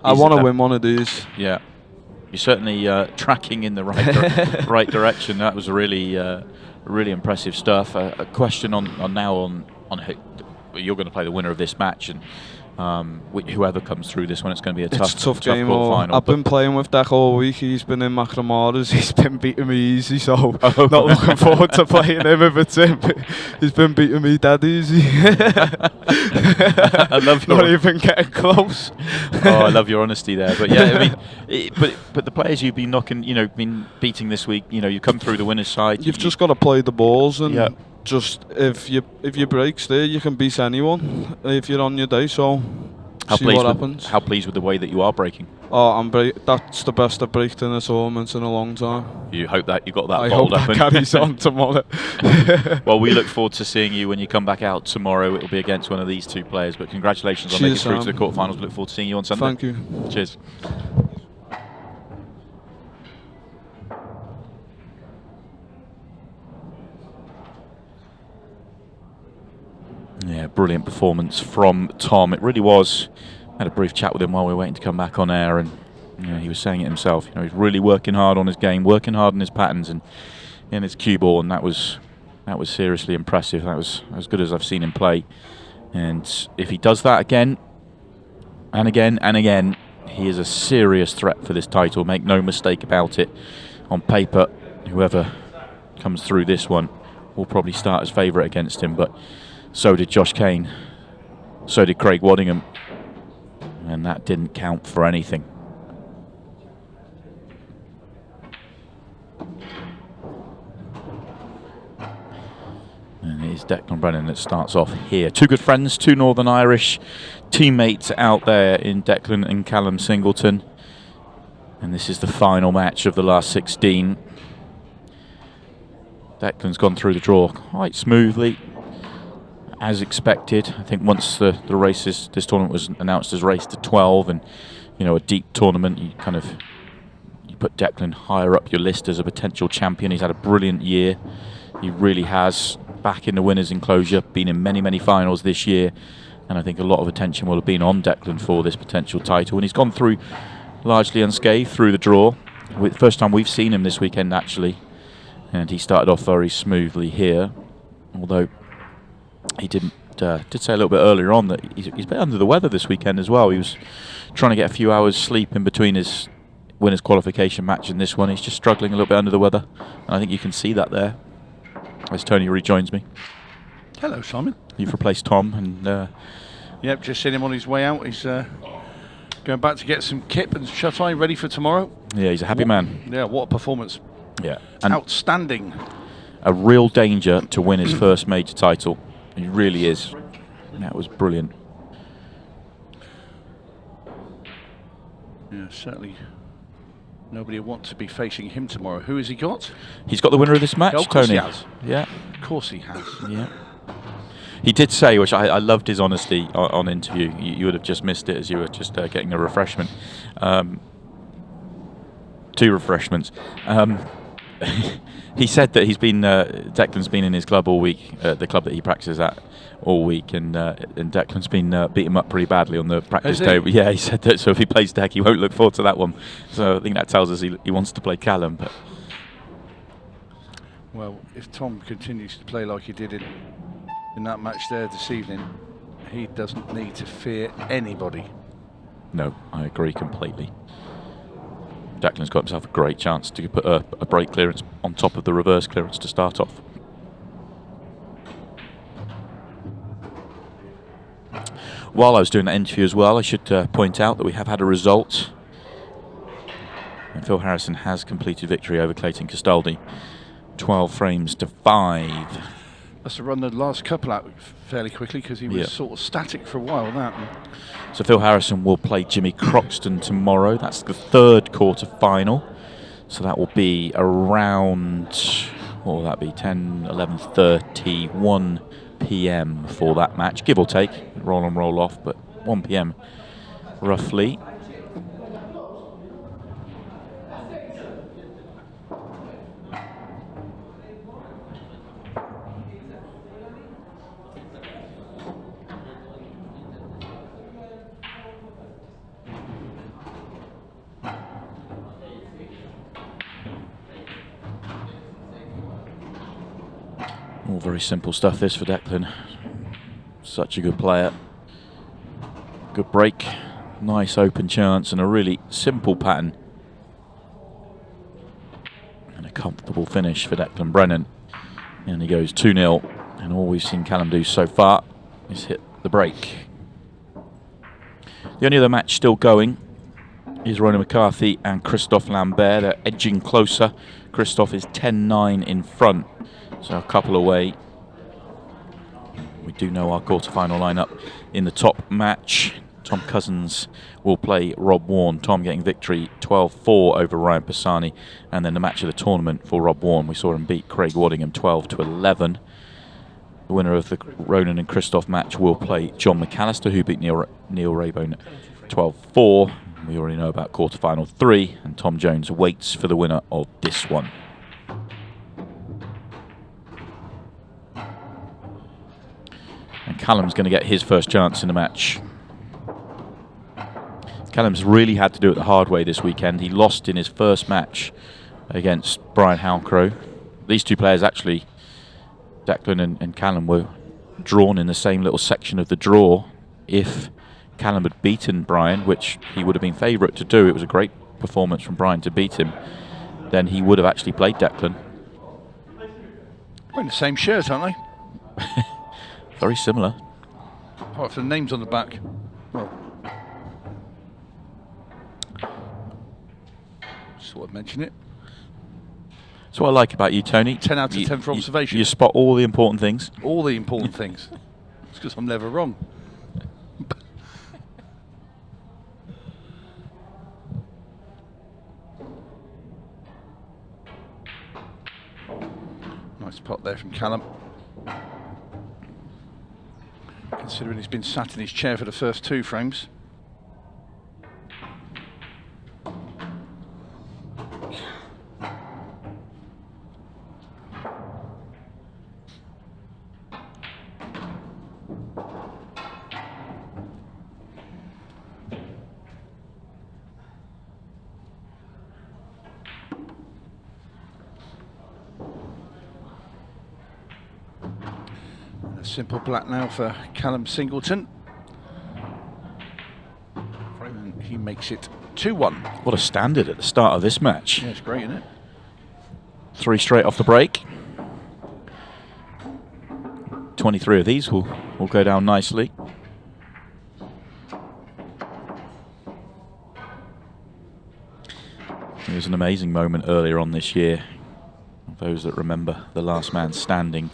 I want to win one of these. Yeah. You're certainly tracking in the right direction. That was really impressive stuff. A question on who, you're going to play the winner of this match, and whoever comes through this one, it's going to be a tough game. quarter-final. I've been playing with Deck all week. He's been in McNamara's. He's been beating me easy, so not looking forward to playing him if it's him. He's been beating me dead easy. I love not even getting close. I love your honesty there. But yeah, I mean, but the players you've been knocking, been beating this week, you come through the winner's side. You've just got to play the balls and. Just if you break there, you can beat anyone if you're on your day. So see what happens. How pleased with the way that you are breaking? Oh, that's the best I've braked in a tournament in a long time. You hope that you got that I bottled hope up. That carries on tomorrow. Well, we look forward to seeing you when you come back out tomorrow. It'll be against one of these two players. But congratulations on making it through to the quarterfinals. We look forward to seeing you on Sunday. Thank you. Cheers. Yeah, brilliant performance from Tom. It really was. I had a brief chat with him while we were waiting to come back on air, and he was saying it himself. He's really working hard on his game, working hard on his patterns and in his cue ball, and that was seriously impressive. That was as good as I've seen him play. And if he does that again and again and again, he is a serious threat for this title. Make no mistake about it. On paper, whoever comes through this one will probably start as favourite against him, but so did Josh Kane, so did Craig Waddingham, and that didn't count for anything. And it is Declan Brennan that starts off here. Two good friends, two Northern Irish teammates out there in Declan and Callum Singleton. And this is the final match of the last 16. Declan's gone through the draw quite smoothly, as expected. I think once the races, this tournament was announced as race to 12, and a deep tournament, you put Declan higher up your list as a potential champion. He's had a brilliant year. He really has. Back in the winners' enclosure, been in many finals this year, and I think a lot of attention will have been on Declan for this potential title. And he's gone through largely unscathed through the draw. First time we've seen him this weekend, actually, and he started off very smoothly here, although he did say a little bit earlier on that he's a bit under the weather this weekend as well. He was trying to get a few hours sleep in between his winners qualification match and this one. He's just struggling a little bit under the weather, and I think you can see that there as Tony rejoins me. Hello, Simon. You've replaced Tom, and yep, just seen him on his way out. He's going back to get some kip and shut-eye ready for tomorrow. Yeah, he's a happy man. Yeah, what a performance. Yeah, and outstanding. A real danger to win his first major title. He really is. That was brilliant. Yeah, certainly nobody would want to be facing him tomorrow. Who has he got? He's got the winner of this match, of course Tony. He has. Yeah. Of course he has. Yeah. He did say, which I loved his honesty on interview. You would have just missed it as you were just getting a refreshment. 2 refreshments. He said that Declan's been in his club all week, the club that he practices at all week, and Declan's been beat him up pretty badly on the practice table. Yeah, he said that. So if he plays Deck, he won't look forward to that one. So I think that tells us he wants to play Callum. But well, if Tom continues to play like he did in that match there this evening, he doesn't need to fear anybody. No, I agree completely. Declan's got himself a great chance to put a break clearance on top of the reverse clearance to start off. While I was doing that interview as well, I should point out that we have had a result. And Phil Harrison has completed victory over Clayton Castaldi, 12 frames to 5. Must have run the last couple out fairly quickly because he was sort of static for a while. So Phil Harrison will play Jimmy Croxton tomorrow. That's the 3rd quarter final. So that will be around, what will that be, 10, 11:30, 1 p.m. for that match, give or take, roll on, roll off, but 1 p.m. roughly. All very simple stuff this for Declan. Such a good player. Good break. Nice open chance and a really simple pattern. And a comfortable finish for Declan Brennan. And he goes 2-0. And all we've seen Callum do so far is hit the break. The only other match still going is Ronan McCarthy and Christophe Lambert. They're edging closer. Christophe is 10-9 in front, so a couple away. We do know our quarter-final lineup in the top match. Tom Cousins will play Rob Warne. Tom getting victory 12-4 over Ryan Pisani, and then the match of the tournament for Rob Warne. We saw him beat Craig Waddingham 12-11. The winner of the Ronan and Christophe match will play John McAllister, who beat Neil Raybone 12-4. We already know about quarter-final 3, and Tom Jones waits for the winner of this one. And Callum's going to get his first chance in the match. Callum's really had to do it the hard way this weekend. He lost in his first match against Brian Halcrow. These two players actually, Declan and Callum, were drawn in the same little section of the draw. If Callum had beaten Brian, which he would have been favourite to do, it was a great performance from Brian to beat him, then he would have actually played Declan. Wearing the same shirt, aren't they? Very similar. Apart from the names on the back. Well, just thought I'd mention it. That's what I like about you, Tony. 10 out of 10 for observation. You spot all the important things. All the important things. It's because I'm never wrong. Nice pot there from Callum. Considering he's been sat in his chair for the first 2 frames. Simple black now for Callum Singleton. And he makes it 2-1. What a standard at the start of this match. Yeah, it's great, isn't it? 3 straight off the break. 23 of these will go down nicely. It was an amazing moment earlier on this year. Those that remember the last man standing.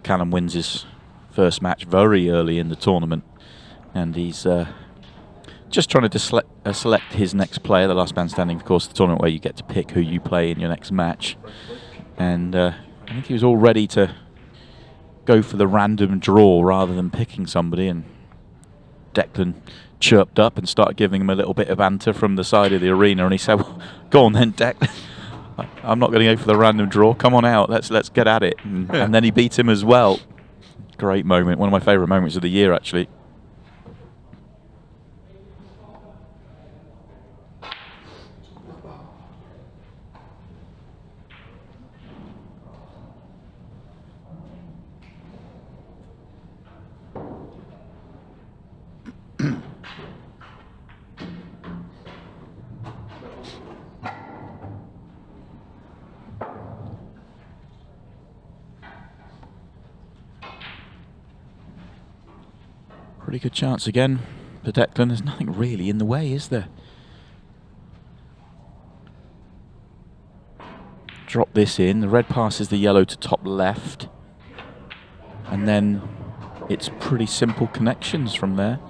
Callum wins his first match very early in the tournament, and he's just trying to select his next player. The last man standing, of course, the tournament where you get to pick who you play in your next match. And I think he was all ready to go for the random draw rather than picking somebody, and Declan chirped up and started giving him a little bit of banter from the side of the arena, and he said, well, go on then, Declan. I'm not going to go for the random draw. Come on out. Let's get at it. And then he beat him as well. Great moment. One of my favourite moments of the year, actually. Pretty good chance again for Declan. There's nothing really in the way, is there? Drop this in. The red passes the yellow to top left. And then it's pretty simple connections from there.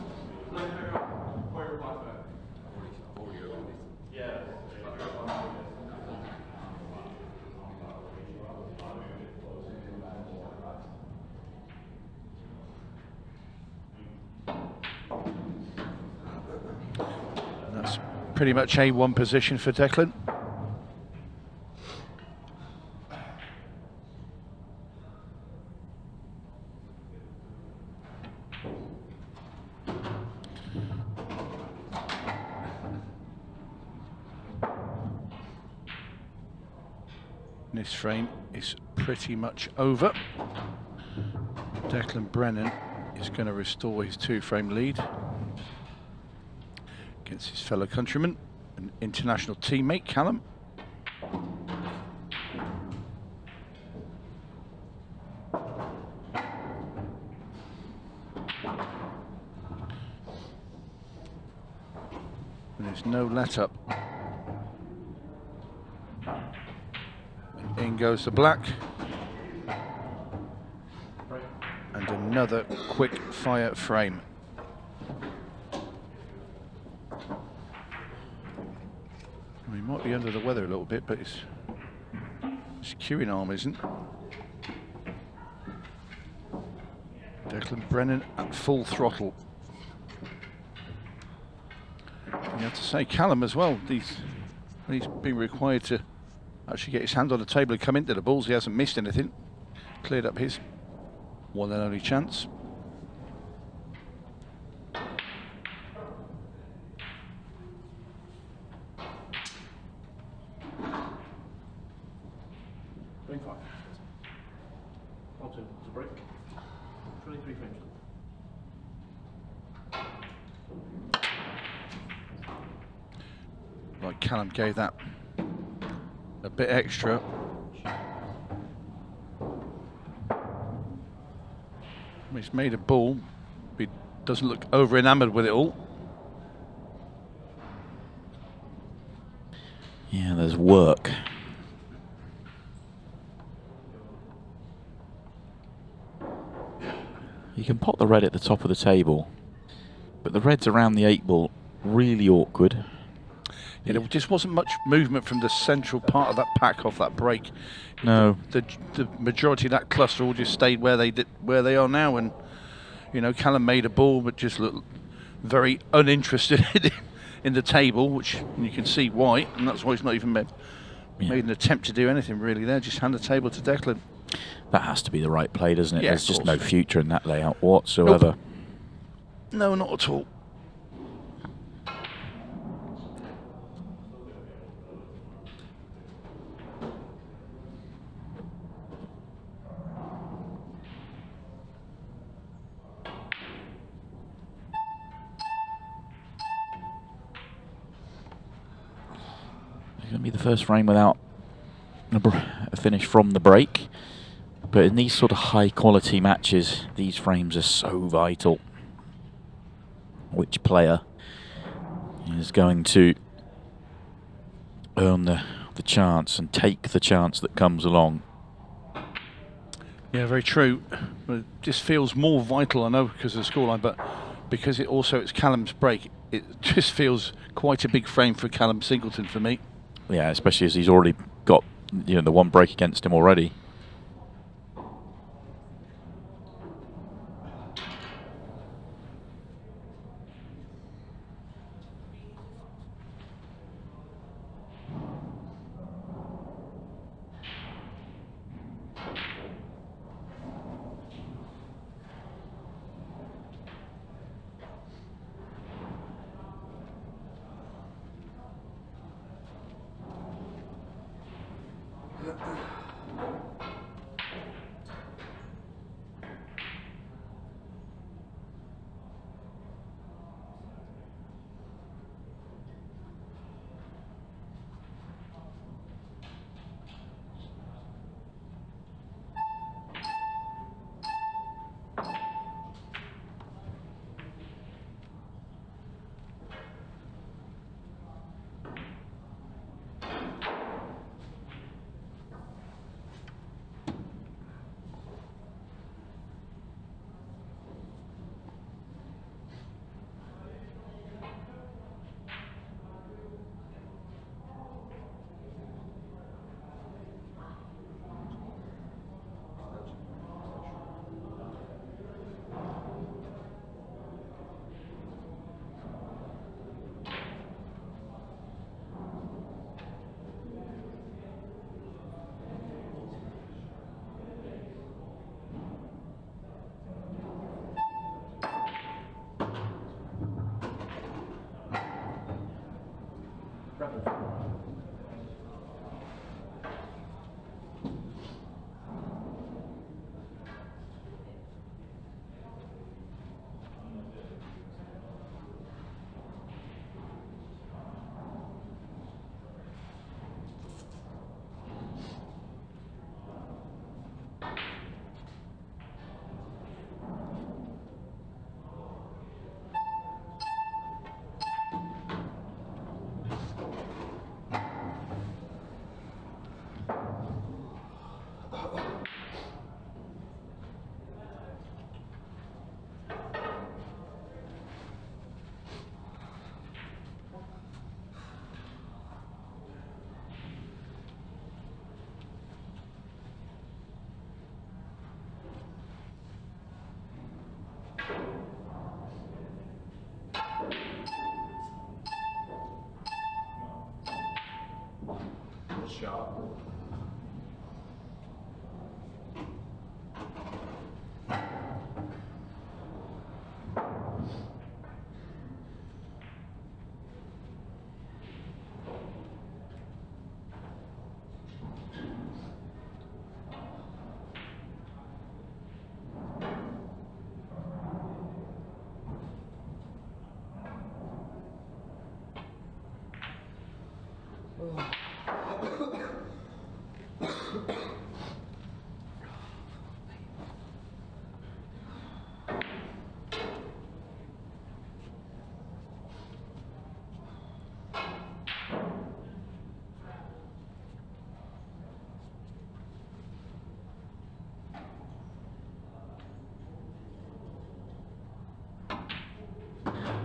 Pretty much A1 position for Declan. This frame is pretty much over. Declan Brennan is going to restore his 2-frame lead against his fellow countryman and international teammate Callum. And there's no let up. And in goes the black. And another quick fire frame. He might be under the weather a little bit, but his cueing arm isn't. Declan Brennan at full throttle. You have to say, Callum as well, he's been required to actually get his hand on the table and come into the balls. He hasn't missed anything. Cleared up his one and only chance. Like Callum gave that a bit extra. He's made a ball. He doesn't look over enamoured with it all. Yeah, there's work. You can pot the red at the top of the table, but the reds around the 8 ball really awkward. Yeah, there just wasn't much movement from the central part of that pack off that break. No, The majority of that cluster all just stayed where they are now, and you know, Callum made a ball but just looked very uninterested in the table, which you can see why, and that's why he's not even made an attempt to do anything really there. Just hand the table to Declan. that has to be the right play, doesn't it? Yeah, There's just of no course. future in that layout whatsoever. Nope. No, not at all. It's going to be the first frame without a finish from the break. But in these sort of high quality matches, these frames are so vital. Which player is going to earn the chance and take the chance that comes along? Yeah, very true. But it just feels more vital, I know, because of the scoreline, but because it's Callum's break, it just feels quite a big frame for Callum Singleton for me. Yeah, especially as he's already got the one break against him already.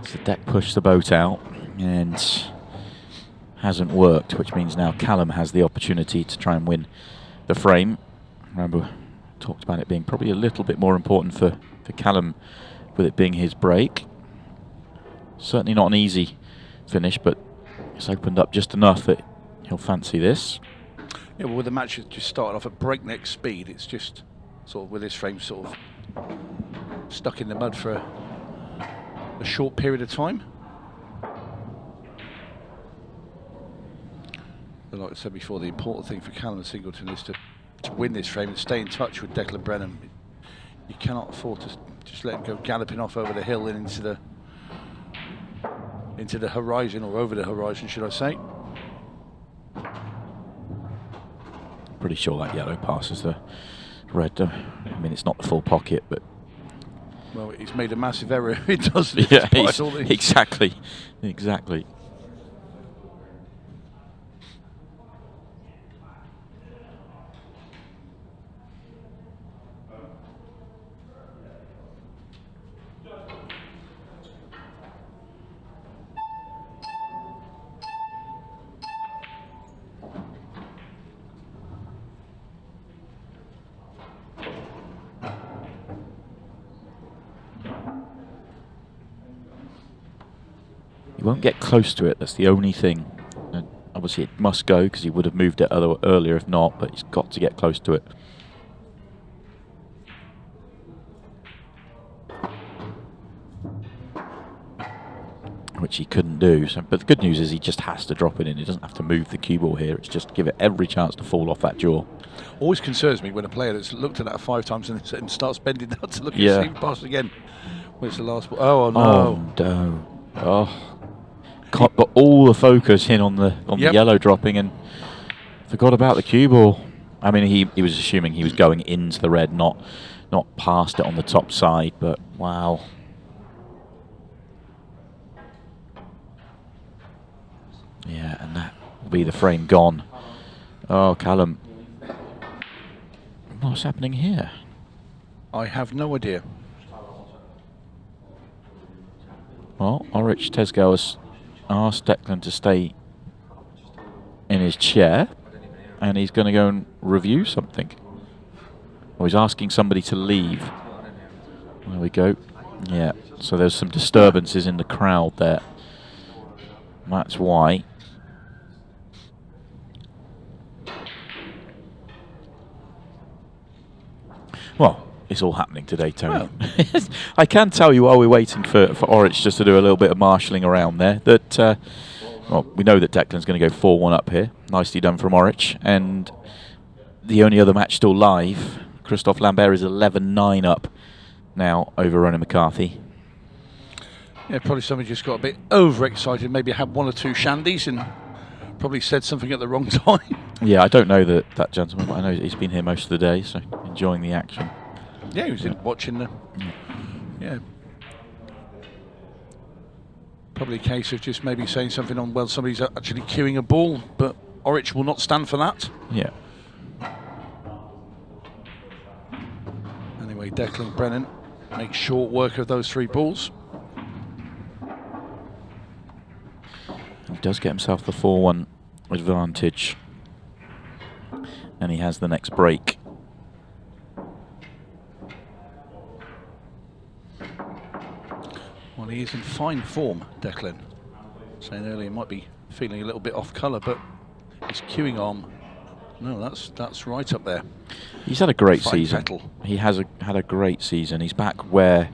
So Deck pushed the boat out and hasn't worked, which means now Callum has the opportunity to try and win the frame. Remember, we talked about it being probably a little bit more important for Callum with it being his break. Certainly not an easy finish, but it's opened up just enough that he'll fancy this. Yeah, well, with the match just started off at breakneck speed, it's just sort of with this frame sort of stuck in the mud for a short period of time. But like I said before, the important thing for Callum Singleton is to win this frame and stay in touch with Declan Brennan. You cannot afford to just let him go galloping off over the hill and into the horizon, or over the horizon, should I say. Pretty sure that yellow passes the red. I mean, it's not the full pocket, but... Well, he's made a massive error. It doesn't. Yeah, exactly. He won't get close to it, that's the only thing. And obviously it must go because he would have moved it earlier if not, but he's got to get close to it. Which he couldn't do. So, but the good news is he just has to drop it in. He doesn't have to move the cue ball here. It's just give it every chance to fall off that jaw. Always concerns me when a player that's looked at that 5 times and starts bending down to look at Yeah. the same pass again. Where's the last ball? Oh no! Oh no! Oh. Got all the focus in on the yellow dropping and forgot about the cue ball. I mean, he was assuming he was going into the red, not past it on the top side. But wow. Yeah, and that will be the frame gone. Oh, Callum. What's happening here? I have no idea. Well, Orich Tesco has asked Declan to stay in his chair, and he's going to go and review something. Or he's asking somebody to leave. There we go. Yeah, so there's some disturbances in the crowd there. That's why. Well, it's all happening today, Tony. Well. I can tell you while we're waiting for Orich just to do a little bit of marshalling around there that, well, we know that Declan's going to go 4-1 up here. Nicely done from Orich. And the only other match still live, Christophe Lambert is 11-9 up now over Ronan McCarthy. Yeah, probably somebody just got a bit overexcited, maybe had 1 or 2 shandies and probably said something at the wrong time. Yeah, I don't know that gentleman, but I know he's been here most of the day, so enjoying the action. Yeah, he was watching the... Yeah. Probably a case of just maybe saying something on, well, somebody's actually cueing a ball, but Orich will not stand for that. Yeah. Anyway, Declan Brennan makes short work of those 3 balls. He does get himself the 4-1 advantage. And he has the next break. Well, he is in fine form, Declan. Saying earlier he might be feeling a little bit off colour, but He's queuing on. No, that's right up there. He's had a great Fight season. battle. He has had a great season. He's back where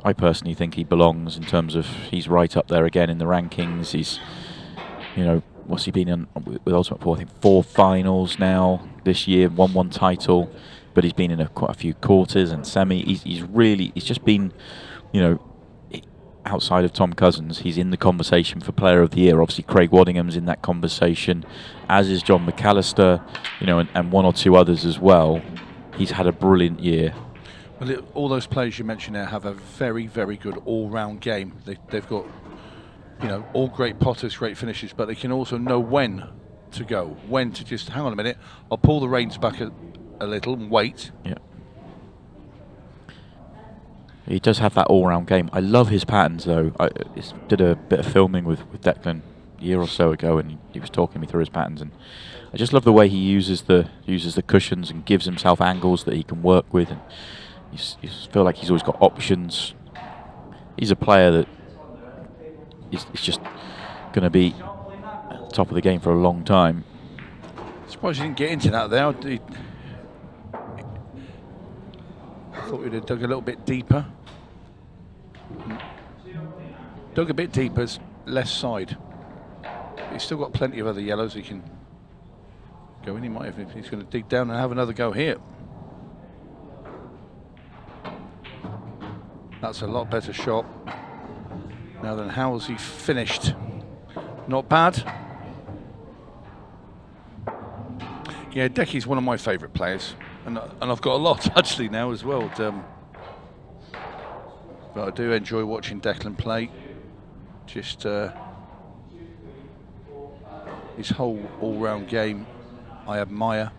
I personally think he belongs in terms of he's right up there again in the rankings. He's, you know, what's he been in with Ultimate Pool? I think 4 finals now this year, won 1 title, but he's been in quite a few quarters and semi. He's just been, you know, outside of Tom Cousins, he's in the conversation for Player of the Year. Obviously, Craig Waddingham's in that conversation, as is John McAllister, you know, and 1 or 2 others as well. He's had a brilliant year. Well, all those players you mentioned there have a very, very good all-round game. They've got, you know, all great potters, great finishes, but they can also know when to go, when to just hang on a minute. I'll pull the reins back a little and wait. Yeah. He does have that all-round game. I love his patterns, though. I did a bit of filming with Declan a year or so ago, and he was talking me through his patterns, and I just love the way he uses the cushions and gives himself angles that he can work with, and you feel like he's always got options. He's a player that is just going to be at the top of the game for a long time. Surprised he didn't get into that there. I thought we'd have dug a little bit deeper. Dug a bit deeper, left side. But he's still got plenty of other yellows he can go in. He might have, if he's going to dig down and have another go here. That's a lot better shot. Now then, how has he finished? Not bad. Yeah, Decky's one of my favourite players, and I've got a lot actually now as well. But I do enjoy watching Declan play. Just his whole all-round game, I admire.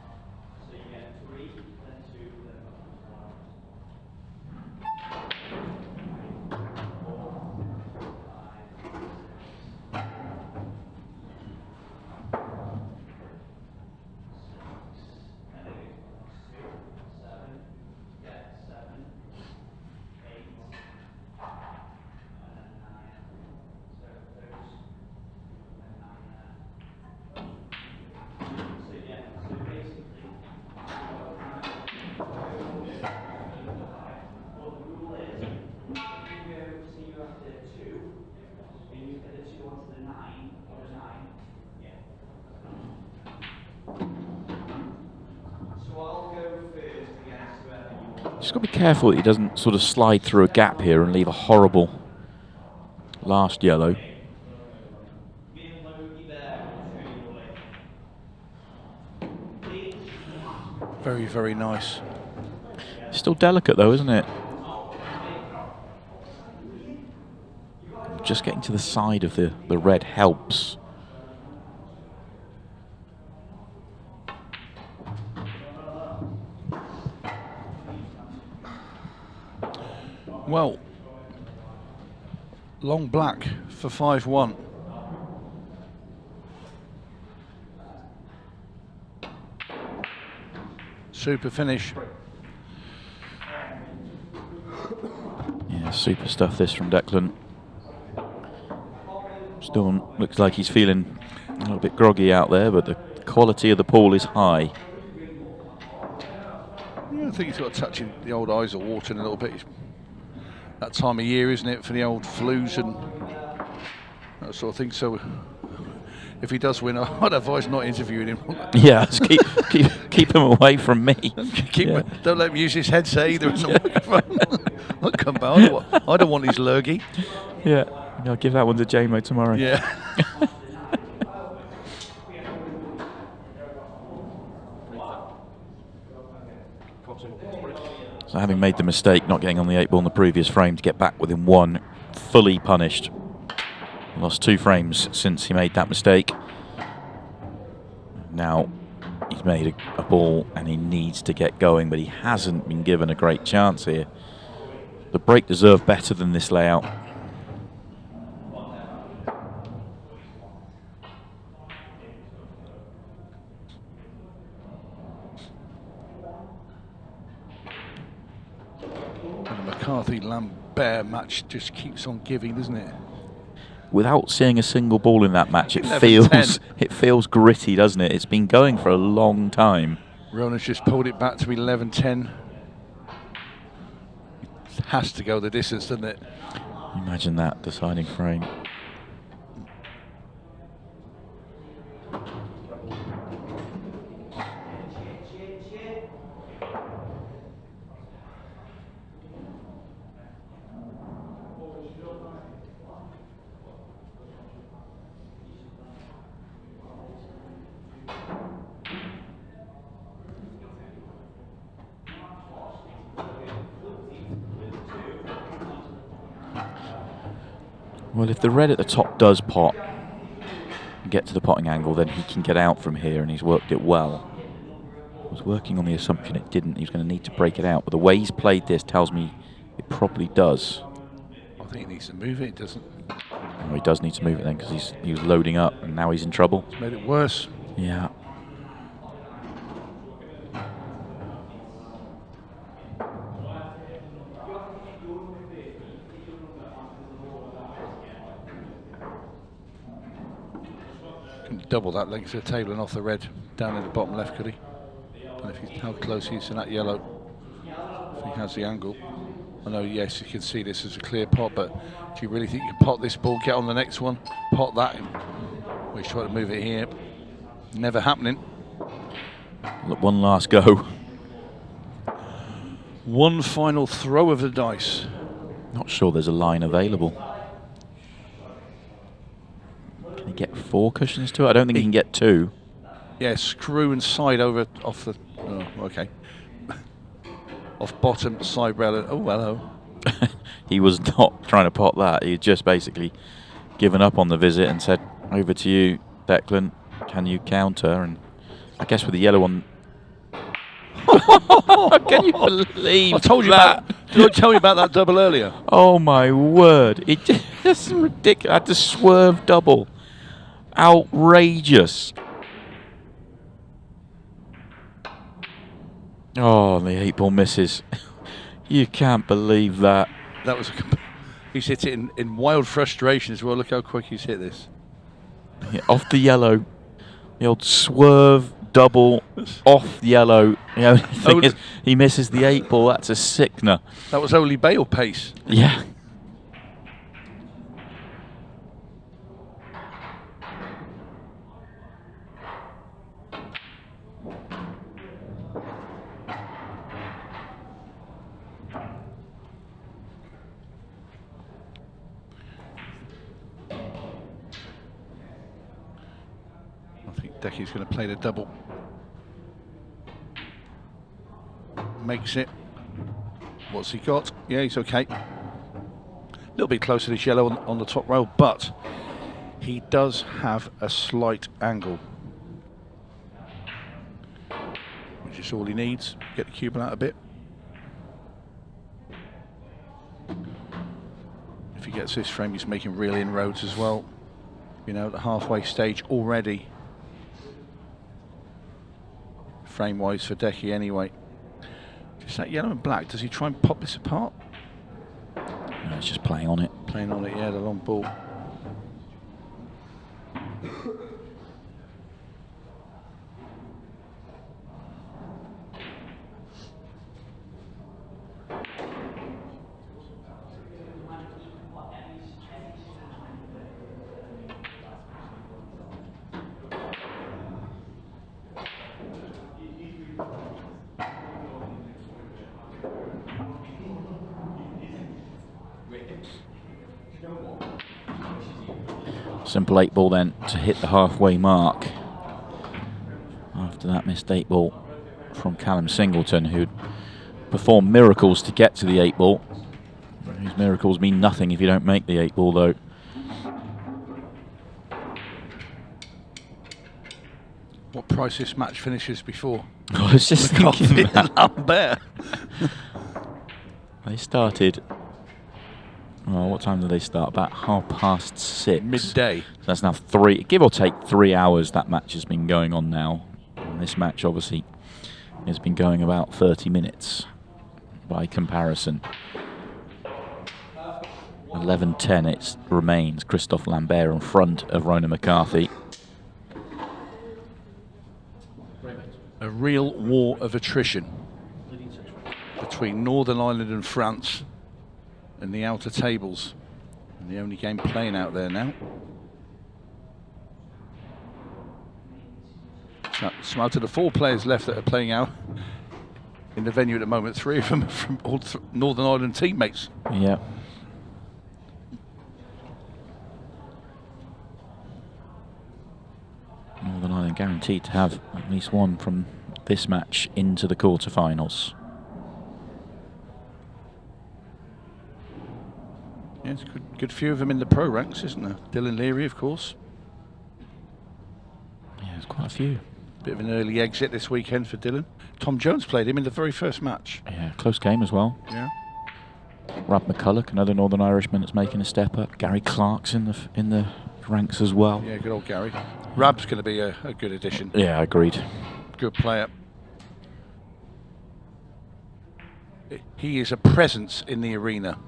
Just got to be careful that he doesn't sort of slide through a gap here and leave a horrible last yellow. Very, very nice. Still delicate though, isn't it? Just getting to the side of the red helps. Well, long black for 5-1. Super finish. Yeah, super stuff this from Declan. Still looks like he's feeling a little bit groggy out there, but the quality of the pool is high. Yeah, I think he's got a touch in the old eyes are watering a little bit. It's that time of year, isn't it, for the old flus and that sort of thing. So if he does win, I'd advise not interviewing him. Yeah, keep him away from me. Don't let him use his headset either. In the microphone. I'll come back. I don't want his lurgy. Yeah, I'll give that one to JMO tomorrow. Yeah. So having made the mistake not getting on the 8 ball in the previous frame to get back within 1, fully punished. Lost 2 frames since he made that mistake. Now he's made a ball and he needs to get going, but he hasn't been given a great chance here. The break deserved better than this layout. And the McCarthy-Lambert match just keeps on giving, doesn't it? without seeing a single ball in that match, it 11-10. feels gritty, doesn't it? It's been going for a long time. Rona's just pulled it back to 11-10. It has to go the distance, doesn't it? Imagine that deciding frame. Well, if the red at the top does pot and get to the potting angle, then he can get out from here, and he's worked it well. I was working on the assumption it didn't. He was going to need to break it out, but the way he's played this tells me it probably does. I think he needs to move it, doesn't it? Oh, he does need to move it then, because he was loading up, and now he's in trouble. It's made it worse. Yeah. Double that length of the table and off the red down in the bottom left, could he? Don't know if he's, how close he is to that yellow. If he has the angle. I know, yes, you can see this as a clear pot, but do you really think you can pot this ball, get on the next one, pot that? We're trying to move it here. Never happening. Look, one last go. One final throw of the dice. Not sure there's a line available. Can he get 4 cushions to it? I don't think he can get 2. Yeah, screw and side over off the. Oh, okay. Off bottom, side rail. Oh, hello. He was not trying to pot that. He had just basically given up on the visit and said, over to you, Declan. Can you counter? And I guess with the yellow one. Can you believe I told you that? Did I tell you about that double earlier? Oh my word. It just ridiculous. I had to swerve double. Outrageous. Oh, the 8-ball misses. You can't believe that. That was he's hit it in wild frustration as well. Look how quick he's hit this. Yeah, off the yellow. The old swerve double off yellow. The only thing is he misses the 8-ball. That's a sickener. That was only Bale pace. Yeah. I think Decky's going to play the double. Makes it. What's he got? Yeah, he's okay. A little bit closer to this yellow on the top rail, but he does have a slight angle, which is all he needs. Get the Cuban out a bit. If he gets this frame, he's making real inroads as well. You know, at the halfway stage already. Frame-wise for Decky anyway. Just that yellow and black, does he try and pop this apart? No, he's just playing on it. Playing on it, yeah, the long ball. Simple 8-ball then to hit the halfway mark. After that missed 8-ball from Callum Singleton, who'd performed miracles to get to the 8-ball. These miracles mean nothing if you don't make the 8-ball though. What price this match finishes before? I was just thinking that. Lambert. They started. Oh, what time did they start? About 6:30. Midday. So that's now give or take 3 hours that match has been going on now. And this match obviously has been going about 30 minutes by comparison. 11-10 it remains. Christophe Lambert in front of Ronan McCarthy. A real war of attrition between Northern Ireland and France in the outer tables. And the only game playing out there now. So out of the 4 players left that are playing out in the venue at the moment, 3 of them are from all Northern Ireland teammates. Yeah. Northern Ireland guaranteed to have at least one from this match into the quarterfinals. Yeah, it's a good few of them in the pro ranks, isn't there? Dylan Leary, of course. Yeah, there's quite a few. Bit of an early exit this weekend for Dylan. Tom Jones played him in the very first match. Yeah, close game as well. Yeah. Rab McCulloch, another Northern Irishman that's making a step up. Gary Clark's in the ranks as well. Yeah, good old Gary. Rab's going to be a good addition. Yeah, agreed. Good player. He is a presence in the arena.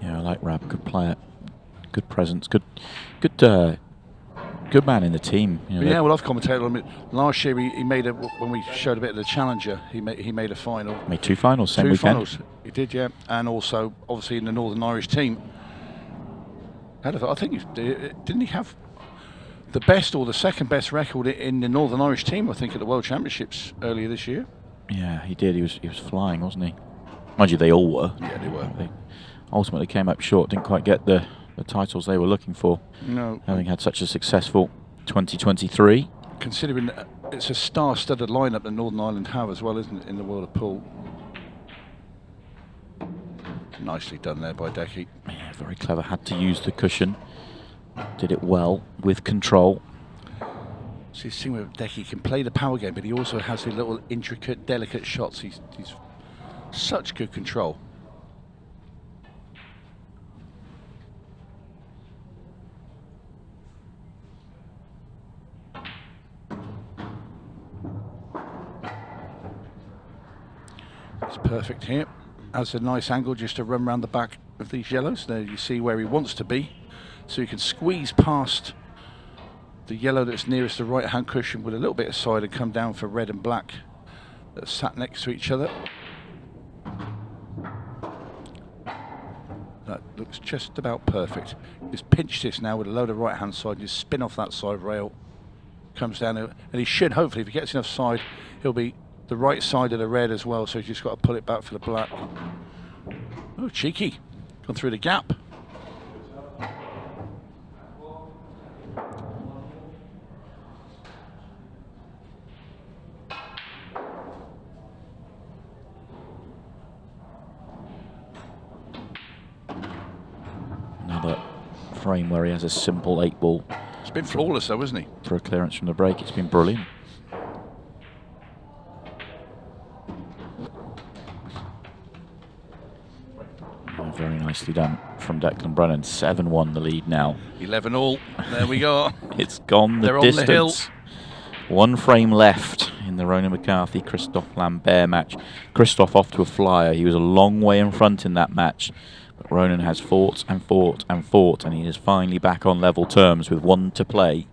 Yeah, I like Rab. Good player, good presence, good man in the team. You know, Yeah, well, I've commentated on it. Last year, he made a, when we showed a bit of the Challenger, he made a final. made 2 finals same 2 weekend. finals. He did, yeah. And also, obviously, in the Northern Irish team. I think, didn't he have the best or the second best record in the Northern Irish team, I think, at the World Championships earlier this year? Yeah, he did. He was flying, wasn't he? Mind you, they all were. Yeah, they were. They ultimately came up short. Didn't quite get the titles they were looking for. No. Having had such a successful 2023. Considering that it's a star-studded lineup that Northern Ireland have as well, isn't it, in the world of pool? Nicely done there by Decky. Yeah, very clever. Had to use the cushion. Did it well with control. See, this thing with Decky, he can play the power game, but he also has the little intricate, delicate shots. He's such good control. It's perfect here. Has a nice angle just to run around the back of these yellows. There you see where he wants to be. So you can squeeze past the yellow that's nearest the right hand cushion with a little bit of side and come down for red and black that sat next to each other. That looks just about perfect. Just pinch this now with a load of right hand side, just spin off that side rail. Comes down, and he should, hopefully, if he gets enough side, he'll be the right side of the red as well, so he's just got to pull it back for the black. Oh, cheeky. Gone through the gap. Another frame where he has a simple 8-ball. It's been flawless though, isn't he? For a clearance from the break. It's been brilliant. Very nicely done from Declan Brennan. 7-1 the lead now. 11 all. There we go. It's gone the They're distance. on the hill. 1 frame left in the Ronan McCarthy Christophe Lambert match. Christophe off to a flyer. He was a long way in front in that match. But Ronan has fought and fought and fought, and he is finally back on level terms with 1 to play.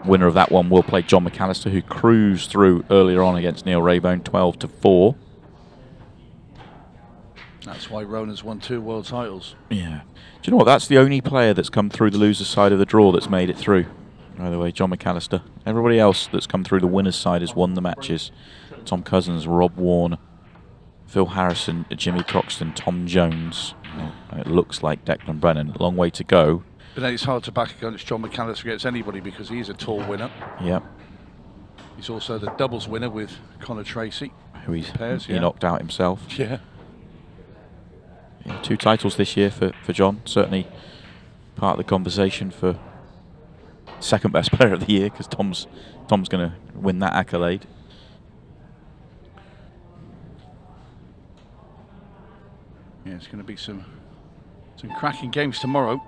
Winner of that one will play John McAllister, who cruised through earlier on against Neil Raybone, 12-4. That's why Ronan's won 2 world titles. Yeah. Do you know what? That's the only player that's come through the loser's side of the draw that's made it through. By the way, John McAllister. Everybody else that's come through the winner's side has won the matches. Tom Cousins, Rob Warner, Phil Harrison, Jimmy Croxton, Tom Jones. It looks like Declan Brennan. Long way to go. But then it's hard to back against John McAllister against anybody because he's a tall winner. Yep. He's also the doubles winner with Connor Tracy. Who he yeah. knocked out himself. Yeah. 2 titles this year for John. Certainly part of the conversation for second best player of the year, because Tom's going to win that accolade. Yeah, it's going to be some cracking games tomorrow.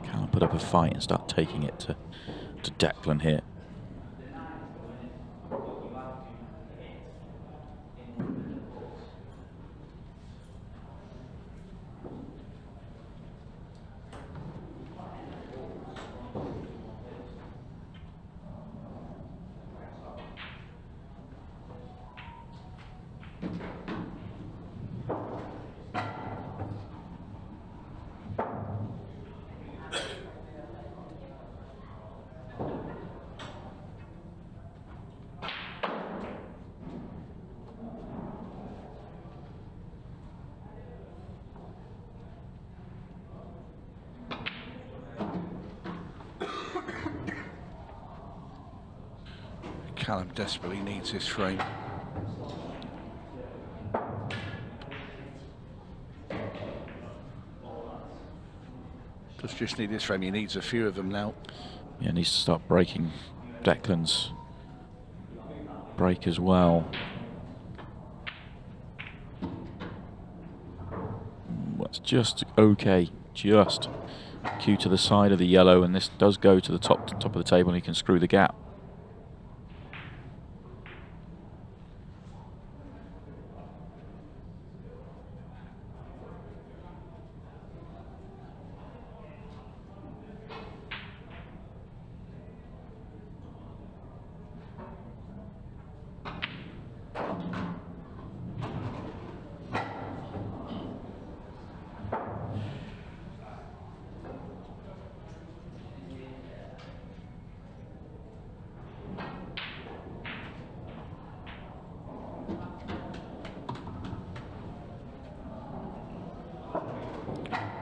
Callum put up a fight and start taking it to to Declan here. Callum desperately needs this frame. Does just need this frame, he needs a few of them now. Yeah, needs to start breaking Declan's break as well. That's just okay, just cue to the side of the yellow, and this does go to the top of the table, and he can screw the gap.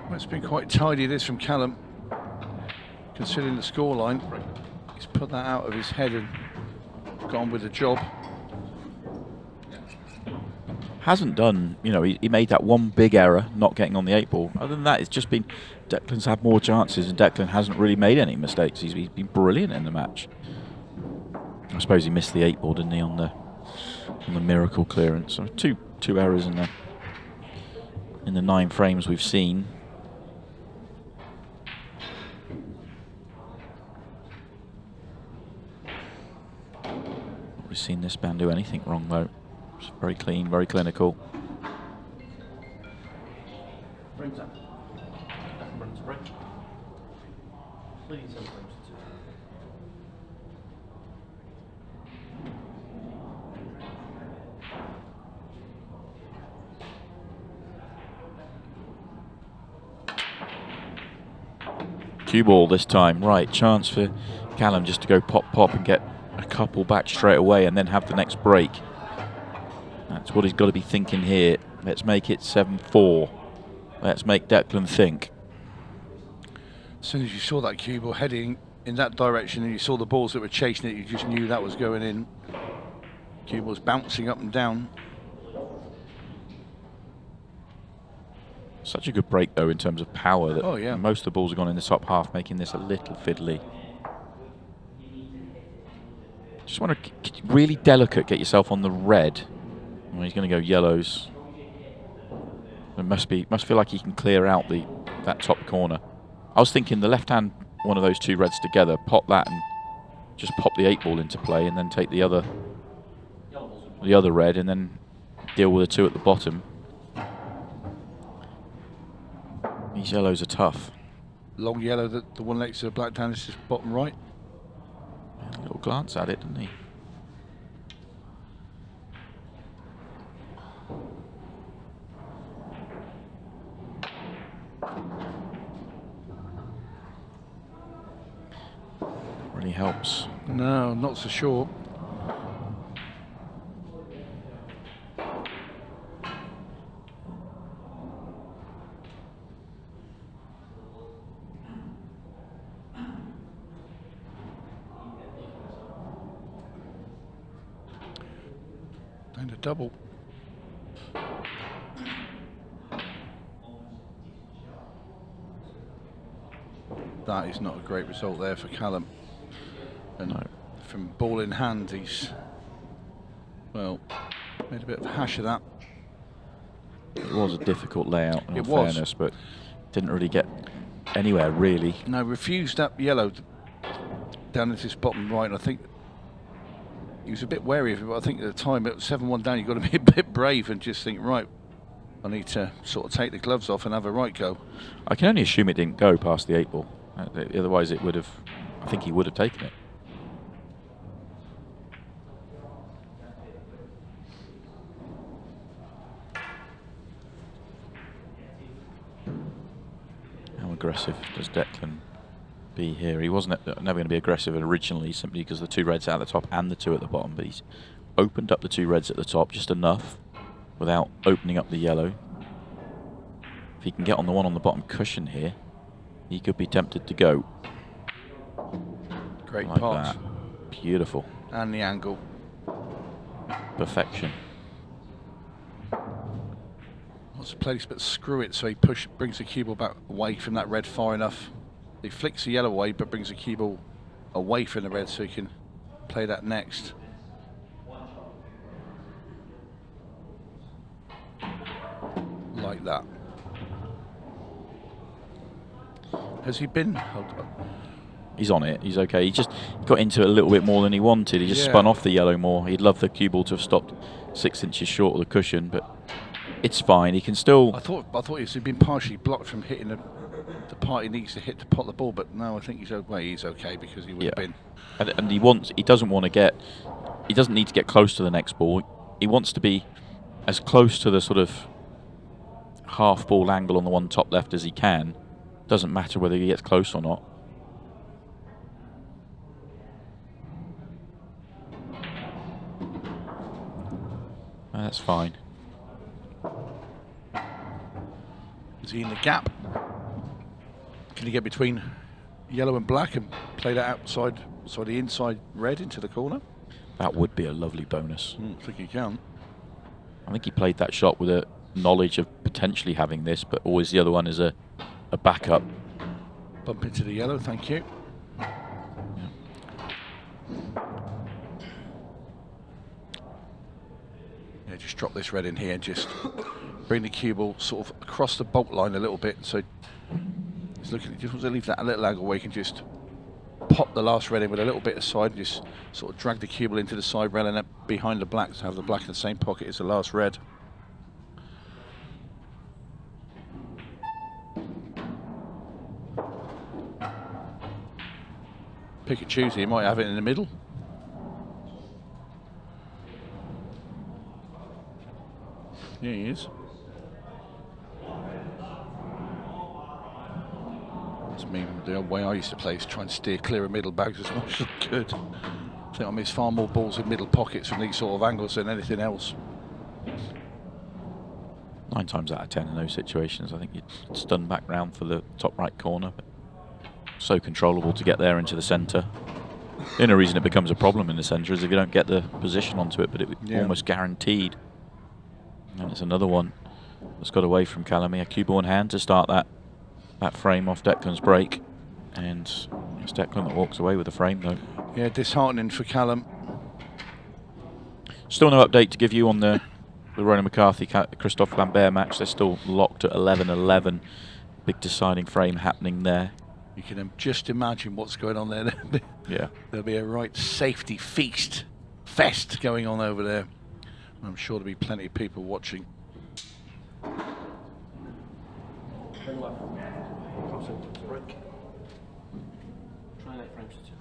Well, it's been quite tidy, this from Callum, considering the scoreline. He's put that out of his head and gone with the job. Hasn't done, you know, he made that one big error not getting on the 8 ball. Other than that, it's just been Declan's had more chances, and Declan hasn't really made any mistakes. He's been brilliant in the match. I suppose he missed the 8 ball, didn't he, on the miracle clearance. So two errors in the 9 frames we've seen. Not really seen this band do anything wrong though. It's very clean, very clinical. Brings up. Declan Brennan's break. Leading 7 frames to 2. Cue ball this time. Right, chance for Callum just to go pop and get a couple back straight away and then have the next break. That's what he's got to be thinking here. Let's make it 7-4. Let's make Declan think. As soon as you saw that cue ball heading in that direction and you saw the balls that were chasing it, you just knew that was going in. Cue ball's bouncing up and down. Such a good break though in terms of power that Oh, yeah. most of the balls have gone in the top half, making this a little fiddly. Just want to really delicate, get yourself on the red. Well, he's going to go yellows. It must feel like he can clear out that top corner. I was thinking the left hand, one of those 2 reds together, pop that and just pop the 8 ball into play, and then take the other red and then deal with the 2 at the bottom. These yellows are tough. Long yellow, the one next to the black down is just bottom right. A little glance at it, didn't he? Really helps. No, not so sure. And a double. That is not a great result there for Callum. And No. from ball in hand, he's, well, made a bit of a hash of that. It was a difficult layout, in It all was. fairness, but didn't really get anywhere, really. No, refused that yellow. down into this bottom right, and I think he was a bit wary of it, but I think at the time, at 7-1 down, you've got to be a bit brave and just think, right, I need to sort of take the gloves off and have a right go. I can only assume it didn't go past the 8 ball. Otherwise it would have, I think he would have taken it. How aggressive does Declan be here? He wasn't never going to be aggressive originally, simply because the 2 reds at the top and the 2 at the bottom, but he's opened up the 2 reds at the top just enough without opening up the yellow. If he can get on the one on the bottom cushion here, he could be tempted to go. Great like pass. That. Beautiful. And the angle. Perfection. Wants to play this, but screw it, so he brings the cue ball back away from that red far enough. He flicks the yellow away, but brings the cue ball away from the red so he can play that next. Like that. Has he been? He's on it. He's okay. He just got into it a little bit more than he wanted. He just spun off the yellow more. He'd love the cue ball to have stopped 6 inches short of the cushion, but it's fine. He can still. I thought he'd been partially blocked from hitting the part he needs to hit to pot the ball, but no, I think he's okay. He's okay because he would have been. And he doesn't want to get. He doesn't need to get close to the next ball. He wants to be as close to the sort of half ball angle on the one top left as he can. Doesn't matter whether he gets close or not. That's fine. Is he in the gap? Can he get between yellow and black and play that outside, the inside red into the corner? That would be a lovely bonus. I think he can. I think he played that shot with a knowledge of potentially having this, but always the other one is a backup. Bump into the yellow, thank you. Yeah, just drop this red in here and just bring the cue ball sort of across the bolt line a little bit. So he's looking, just wants to leave that a little angle where he can just pop the last red in with a little bit of side and just sort of drag the cue ball into the side rail and then behind the black to have the black in the same pocket as the last red. Pick and choose, he might have it in the middle. Yeah, he is. That's me, the old way I used to play is try and steer clear of middle bags as much as I could. I think I miss far more balls in middle pockets from these sort of angles than anything else. 9 times out of 10 in those situations, I think you'd stun back round for the top right corner. But so controllable to get there into the centre. The only reason it becomes a problem in the centre is if you don't get the position onto it, but it's almost guaranteed. And it's another one that's got away from Callum. A cue ball in hand to start that frame off Declan's break. And it's Declan that walks away with the frame, though. Yeah, disheartening for Callum. Still no update to give you on the Ronan McCarthy Christophe Lambert match. They're still locked at 11-11. Big deciding frame happening there. You can just imagine what's going on there. Yeah. There'll be a right safety fest going on over there. I'm sure there'll be plenty of people watching. Bring left. Close in. Break. Try and 8 frames to 2.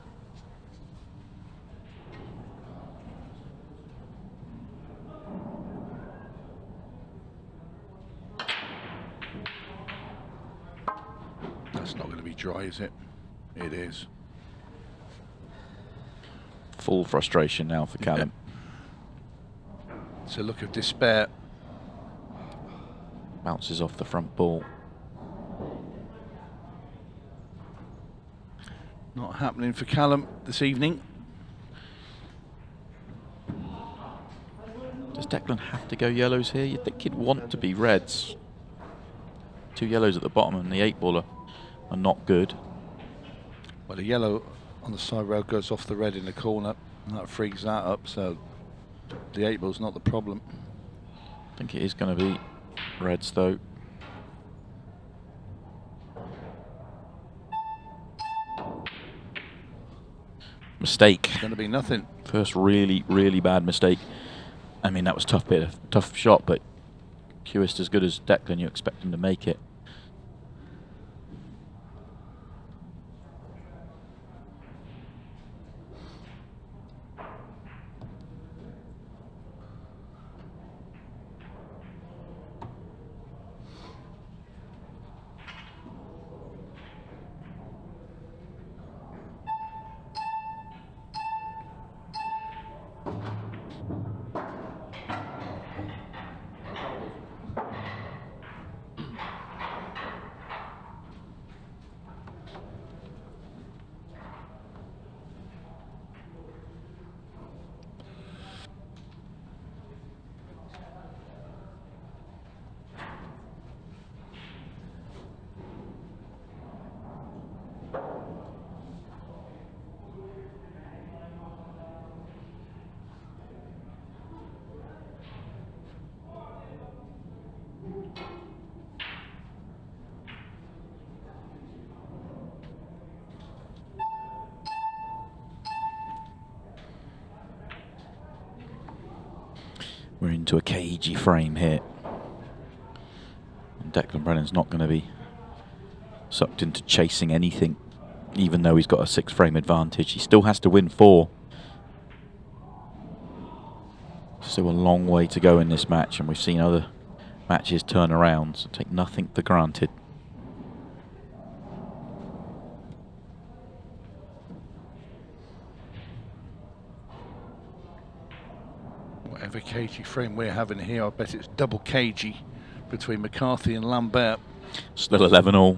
That's not going to be dry, is it? It is. Full frustration now for Callum. Yeah. It's a look of despair. Bounces off the front ball. Not happening for Callum this evening. Does Declan have to go yellows here? You'd think he'd want to be reds. 2 yellows at the bottom and the 8 baller are not good. Well, the yellow on the side rail goes off the red in the corner, and that frees that up, so the 8 ball's not the problem. I think it is going to be reds, though. mistake. It's going to be nothing. First really, really bad mistake. I mean, that was tough shot, but Cewist as good as Declan, you expect him to make it. We're into a cagey frame here. And Declan Brennan's not going to be sucked into chasing anything, even though he's got a 6-frame advantage. He still has to win 4. Still a long way to go in this match, and we've seen other matches turn around, so take nothing for granted. Whatever cagey frame we're having here, I bet it's double cagey between McCarthy and Lambert. Still 11-all.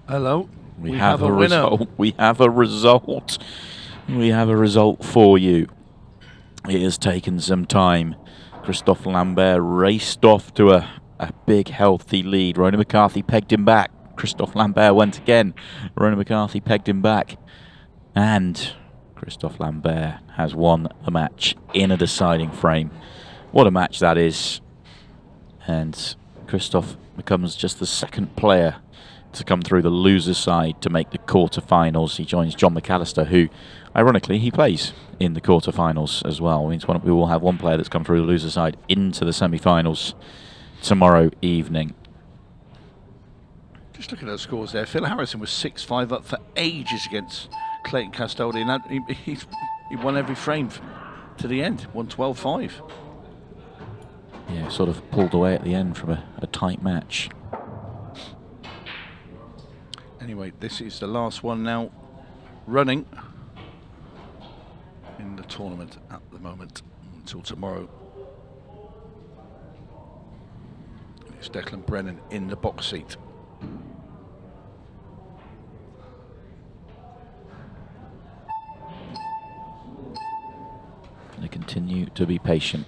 Hello. We have a result. We have a result. We have a result for you. It has taken some time. Christophe Lambert raced off to a big, healthy lead. Ronan McCarthy pegged him back. Christophe Lambert went again. Ronan McCarthy pegged him back. And Christophe Lambert has won the match in a deciding frame. What a match that is. And Christophe becomes just the second player to come through the loser's side to make the quarterfinals. He joins John McAllister, who, ironically, he plays in the quarterfinals as well. It means we will have one player that's come through the loser's side into the semi-finals tomorrow evening. Just looking at the scores there, Phil Harrison was 6-5 up for ages against Clayton Castaldi, and he won every frame to the end, won 12-5. Yeah, sort of pulled away at the end from a tight match. Anyway, this is the last one now running in the tournament at the moment until tomorrow. It's Declan Brennan in the box seat. They continue to be patient.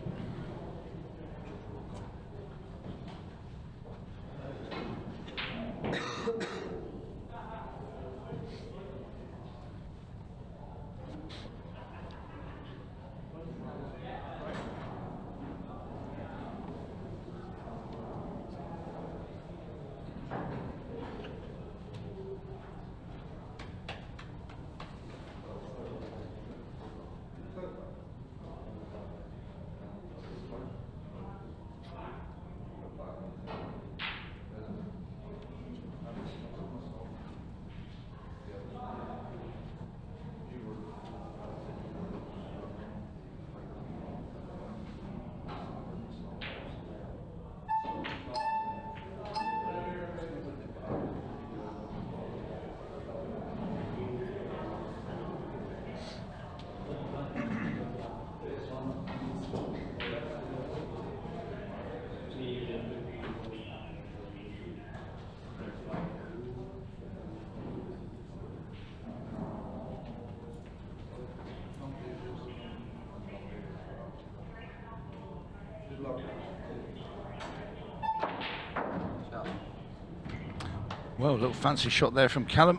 Well, a little fancy shot there from Callum.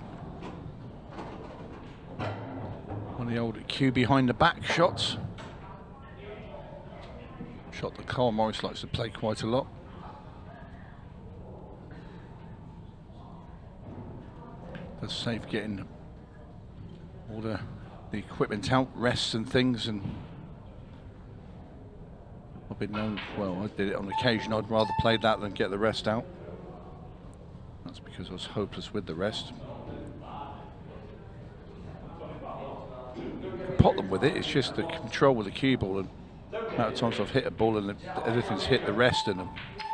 One of the old cue behind the back shots. Carl Morris likes to play quite a lot. That's safe getting all the equipment out, rests and things, and I've been known, well, I did it on occasion, I'd rather play that than get the rest out. That's because I was hopeless with the rest. You can pot them with it, it's just the control with the cue ball, and the amount of times I've hit a ball and everything's hit the rest, and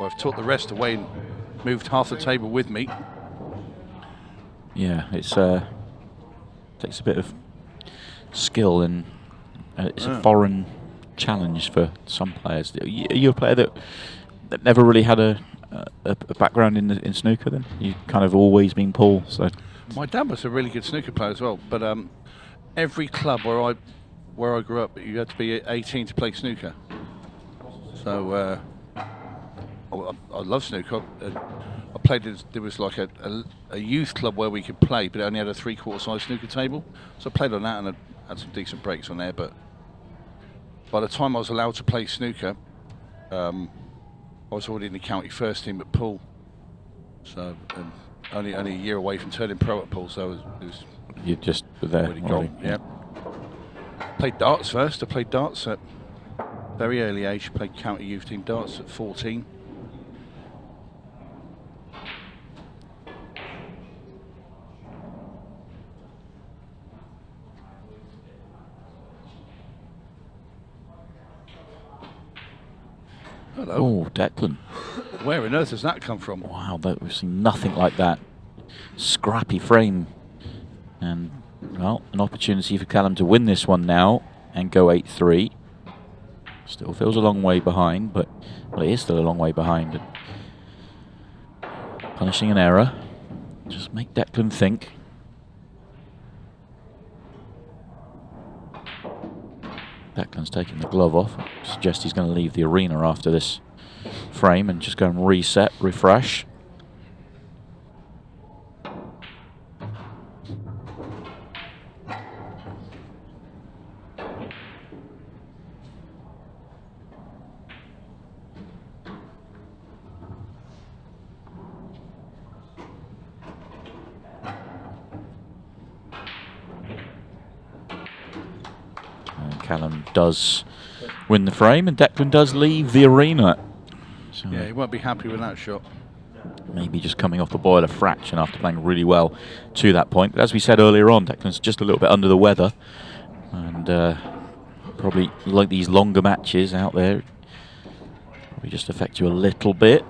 I've took the rest away and moved half the table with me. Yeah, it's takes a bit of skill, and it's a foreign challenge for some players. Are you a player that never really had a background in snooker? Then you kind of always been Paul. So my dad was a really good snooker player as well, but every club where I grew up, you had to be 18 to play snooker. So I love snooker. I played. There was like a youth club where we could play, but it only had a 3/4 size snooker table. So I played on that and I had some decent breaks on there. But by the time I was allowed to play snooker, I was already in the county first team at pool. So only a year away from turning pro at pool. So it was you just were there. already gone. Yeah. Played darts first. I played darts at very early age. Played county youth team darts at 14. Hello. Oh, Declan. Where on earth has that come from? Wow, we've seen nothing like that. Scrappy frame. And, well, an opportunity for Callum to win this one now and go 8-3. Still feels a long way behind, but, well, it is still a long way behind. And punishing an error. Just make Declan think. Declan's taking the glove off. Suggest he's going to leave the arena after this frame and just go and reset, refresh. Callum does win the frame and Declan does leave the arena. So Yeah, he won't be happy with that shot. maybe just coming off the boil a fraction after playing really well to that point. But as we said earlier on, Declan's just a little bit under the weather. And probably like these longer matches out there, probably just affect you a little bit.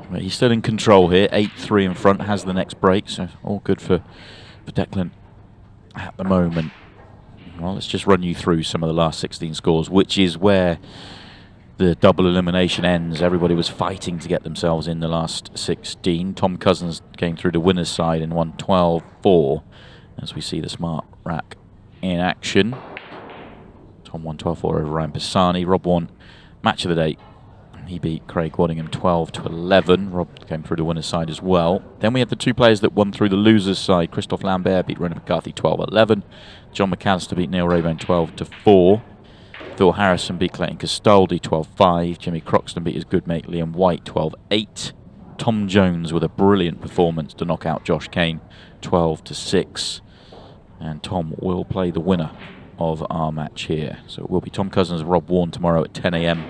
But he's still in control here, 8-3 in front, has the next break. So all good for Declan at the moment. Well, let's just run you through some of the last 16 scores, which is where the double elimination ends. Everybody was fighting to get themselves in the last 16. Tom Cousins came through the winner's side and won 12-4, as we see the smart rack in action. Tom won 12-4 over Ryan Pisani. Rob won match of the day. He beat Craig Waddingham 12-11. Rob came through the winner's side as well. Then we had the two players that won through the loser's side. Christophe Lambert beat Ronan McCarthy 12-11. John McAllister beat Neil Rayburn 12-4. Phil Harrison beat Clayton Castaldi 12-5. Jimmy Croxton beat his good mate Liam White 12-8. Tom Jones with a brilliant performance to knock out Josh Kane 12-6. And Tom will play the winner of our match here. So it will be Tom Cousins and Rob Warren tomorrow at 10 a.m.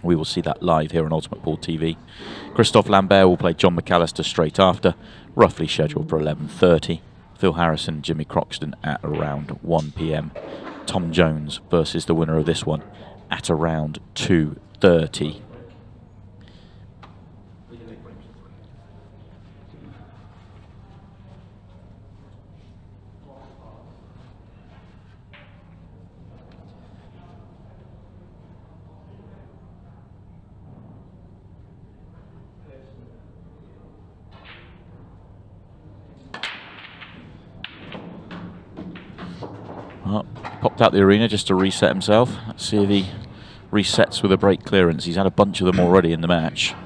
We will see that live here on Ultimate Pool TV. Christophe Lambert will play John McAllister straight after, roughly scheduled for 11:30. Phil Harrison, Jimmy Croxton at around 1 p.m. Tom Jones versus the winner of this one at around 2:30. Well, popped out the arena just to reset himself. Let's see if he resets with a break clearance. He's had a bunch of them already in the match.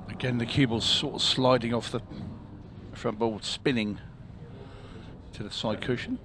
Again, the cue ball's sort of sliding off the front board, spinning to the side cushion.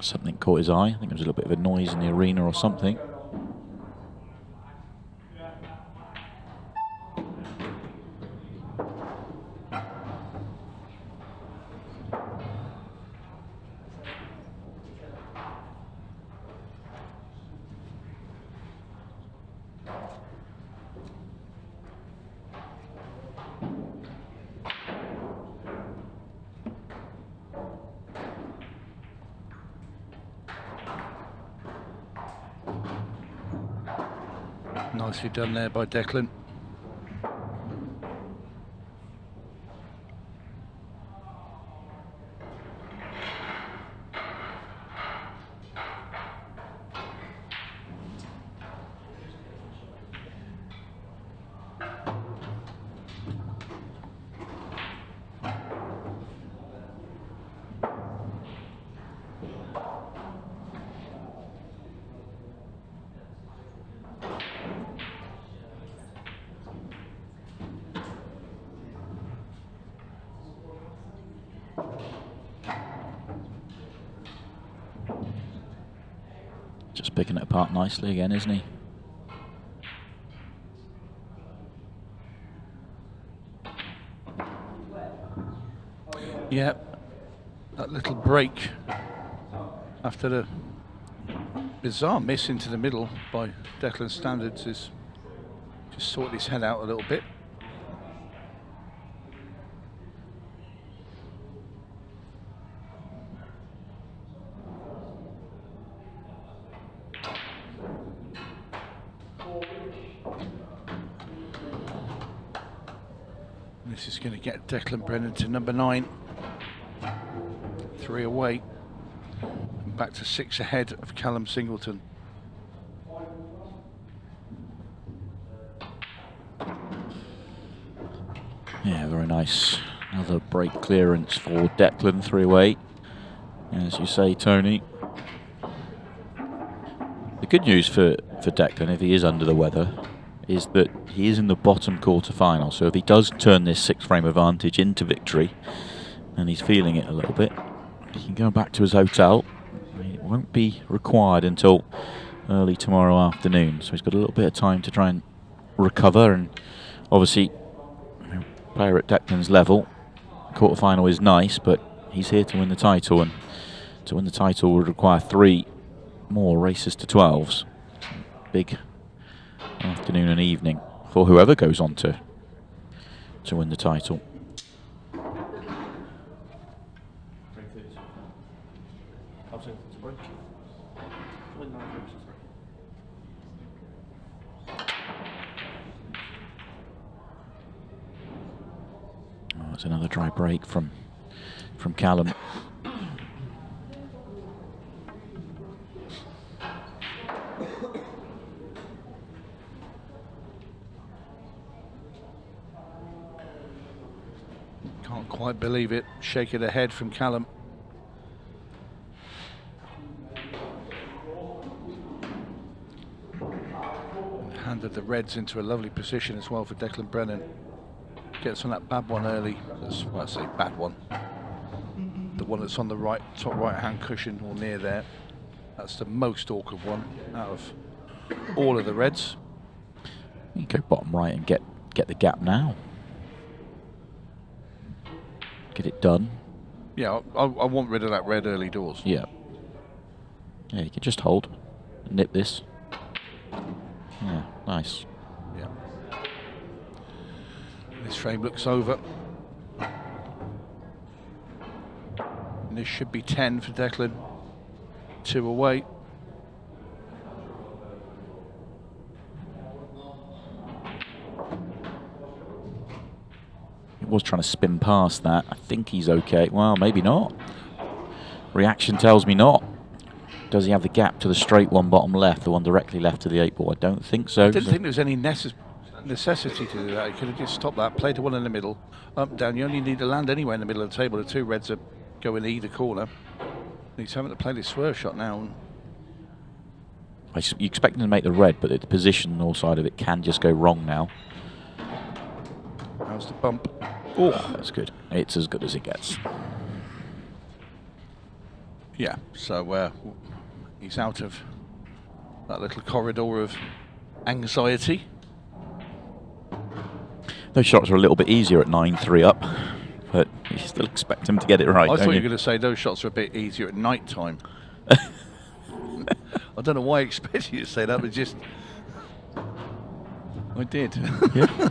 Something caught his eye. I think there was a little bit of a noise in the arena or something. Nicely done there by Declan. Just picking it apart nicely again, isn't he? Yeah, that little break after the bizarre miss into the middle by Declan standards is just sorted his head out a little bit. This is going to get Declan Brennan to number 9. 3 away. And back to 6 ahead of Callum Singleton. Yeah, very nice. Another break clearance for Declan, 3 away. As you say, Tony. The good news for Declan, if he is under the weather, is that he is in the bottom quarter-final. So if he does turn this 6-frame advantage into victory, and he's feeling it a little bit, he can go back to his hotel. It won't be required until early tomorrow afternoon. So he's got a little bit of time to try and recover. And obviously, player at Declan's level, quarter-final is nice, but he's here to win the title. And to win the title would require 3 more races to 12s. Big afternoon and evening for whoever goes on to win the title. Oh, it's another dry break from Callum. Can't quite believe it. Shake it ahead from Callum. And handed the reds into a lovely position as well for Declan Brennan. Gets on that bad one early. That's what I say, bad one. The one that's on the right, top right-hand cushion or near there. That's the most awkward one out of all of the reds. You can go bottom right and get the gap now. Get it done. Yeah, I want rid of that red early doors. Yeah. Yeah, you can just hold. Nip this. Yeah, nice. Yeah. This frame looks over. And this should be 10 for Declan. 2 away. He was trying to spin past that. I think he's okay. Well, maybe not. Reaction tells me not. Does he have the gap to the straight one bottom left, the one directly left to the 8 ball? I don't think so. I didn't think there was any necessity to do that. He could have just stopped that, played the one in the middle, up, down. You only need to land anywhere in the middle of the table. The 2 reds are going either corner. He's having to play this swerve shot now. You expect him to make the red, but the position north side of it can just go wrong now. How's the bump? Oh, that's good. It's as good as it gets. Yeah, so he's out of that little corridor of anxiety. Those shots are a little bit easier at 9-3 up, but you still expect him to get it right, I don't thought you you? were going to say those shots are a bit easier at night time. I don't know why I expected you to say that, but just I did. Yeah.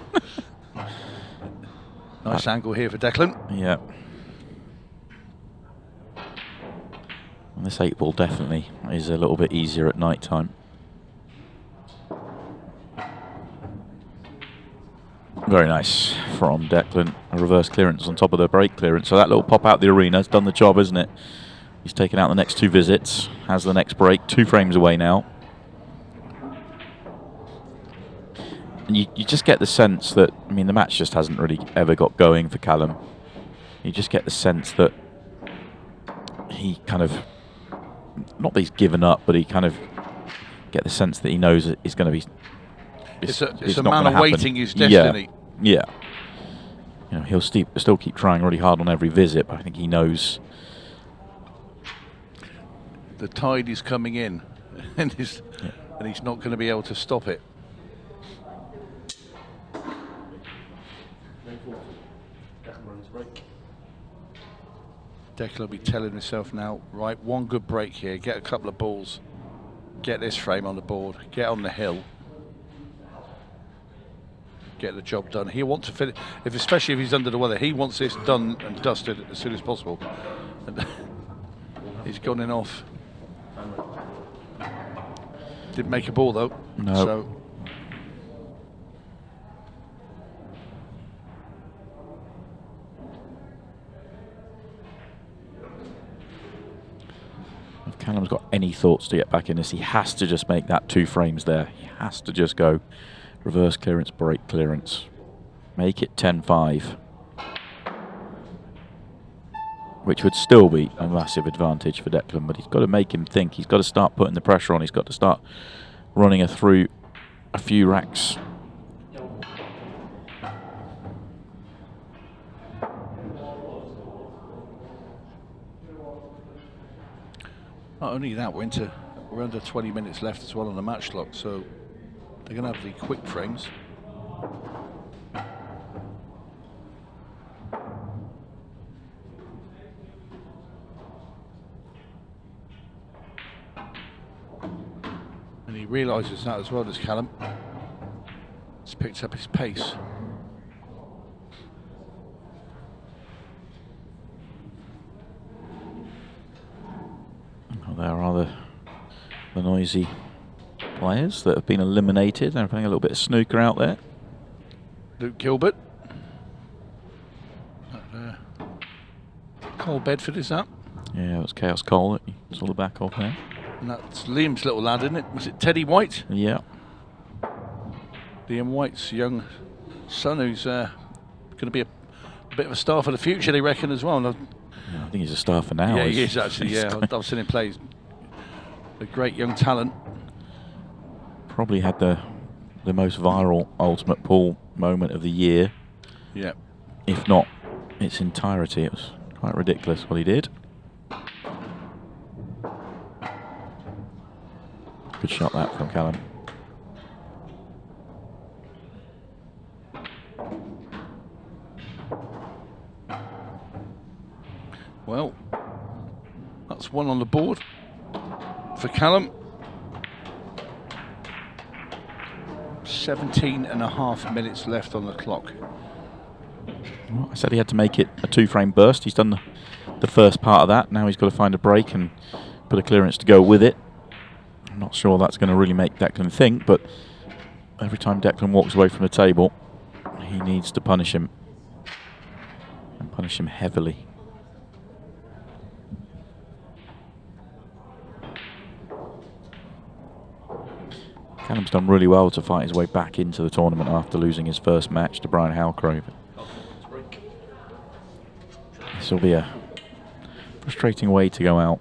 Nice angle here for Declan. Yeah. And this 8 ball definitely is a little bit easier at night time. Very nice from Declan. A reverse clearance on top of the break clearance. So that little pop out the arena has done the job, isn't it? He's taken out the next 2 visits. Has the next break. 2 frames away now. And you just get the sense that, I mean, the match just hasn't really ever got going for Callum. You just get the sense that he kind of, not that he's given up, but he kind of get the sense that he knows that it's going to be. It's a not man gonna awaiting happen. his destiny. Yeah. You know, he'll still keep trying really hard on every visit, but I think he knows The tide is coming in, and he's not going to be able to stop it. Declan Brennan's break. Declan will be telling himself now, right, one good break here, get a couple of balls, get this frame on the board, get on the hill, get the job done. He wants to finish, especially if he's under the weather, he wants this done and dusted as soon as possible. And he's gone in off. Didn't make a ball though. No. So if Callum's got any thoughts to get back in this, he has to just make that 2 frames there. He has to just go reverse clearance, break clearance. Make it 10-5. Which would still be a massive advantage for Declan, but he's got to make him think. He's got to start putting the pressure on. He's got to start running her through a few racks. not only that, we're under 20 minutes left as well on the match clock, so they're going to have the quick frames. And he realises that as well, does Callum. He's picked up his pace. Well, there are the noisy players that have been eliminated. They're playing a little bit of snooker out there. Luke Gilbert. Cole Bedford is that. Yeah, it was Chaos Cole that you saw the back of there. And that's Liam's little lad, isn't it? Was it Teddy White? Yeah. Liam White's young son, who's going to be a bit of a star for the future, they reckon, as well. Yeah, I think he's a star for now. Yeah, he is actually, yeah. I've seen him play. He's a great young talent. Probably had the most viral ultimate pool moment of the year. Yeah. If not its entirety. It was quite ridiculous what he did. Good shot that from Callum. Well, that's one on the board for Callum. 17.5 minutes left on the clock. Well, I said he had to make it a 2-frame burst. He's done the first part of that. Now he's got to find a break and put a clearance to go with it. I'm not sure that's going to really make Declan think, but every time Declan walks away from the table, he needs to punish him. And punish him heavily. Callum's done really well to fight his way back into the tournament after losing his first match to Brian Halcrove. This will be a frustrating way to go out.